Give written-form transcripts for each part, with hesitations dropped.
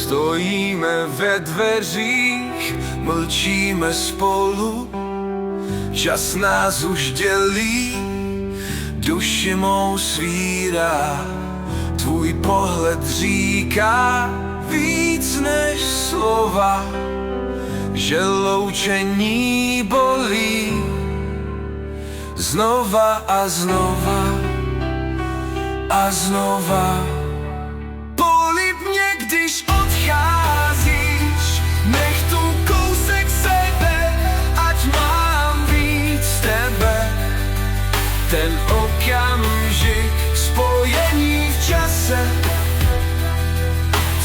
Stojíme ve dveřích, mlčíme spolu, čas nás už dělí, duši mou svírá. Tvůj pohled říká víc než slova, že loučení bolí. Znova a znova a znova. Polib mě, když odcházíš, nech tu kousek sebe, ať mám víc tebe. Ten okamžik spojení v čase,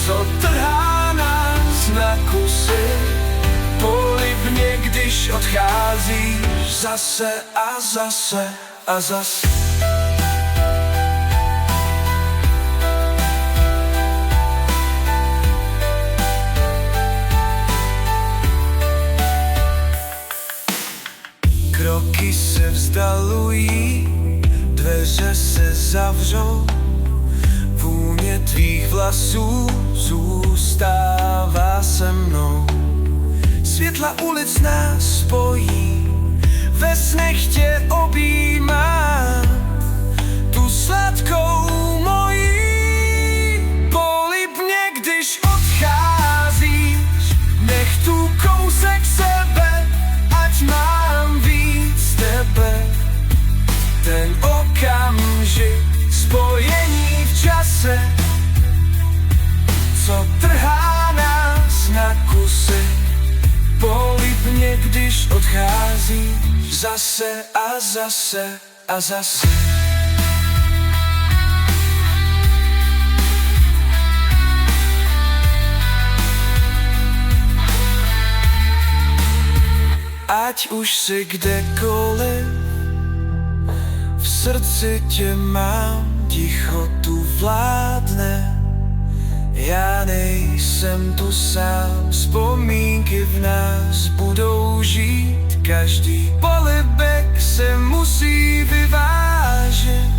co trhá nás na kusy. Polib mě, když odcházíš, zase a zase a zase. Kroky se vzdalují, dveře se zavřou, vůně tvých vlasů zůstává se mnou. Světla ulic nás spojí, ve snech tě objímám, tu sladkou mojí. Polib mě, když odcházíš, nech tu kousek sebe, ať mám víc tebe. Ten okamžik spojení v čase, co trhá nás na kusy. Polib mě, když odcházíš, zase a zase a zase. Ať už si kdekoliv, v srdci tě mám, ticho tu vládne. Já nejsem tu sám, vzpomínky v nás budou žít. Každý polibek se musí vyvážet.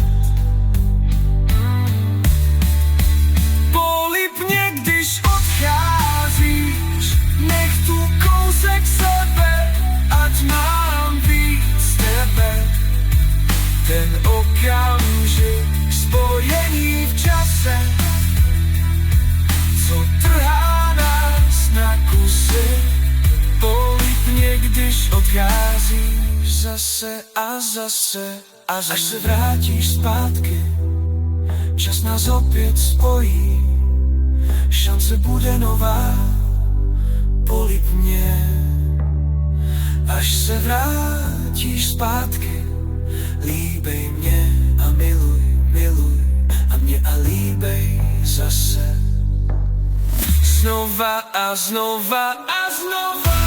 Polib mě, když odcházíš, nech tu kousek sebe, ať mám víc tebe. Ten okamžik spojení v čase, co trhá nás na kusy. Polib mě, když odcházíš, zase a zase a zase. Až se vrátíš zpátky, čas nás opět spojí, šance bude nová. Polib mě, až se vrátíš zpátky, líbej mě a miluj, miluj a mě a líbej zase. Znova a znova a znova.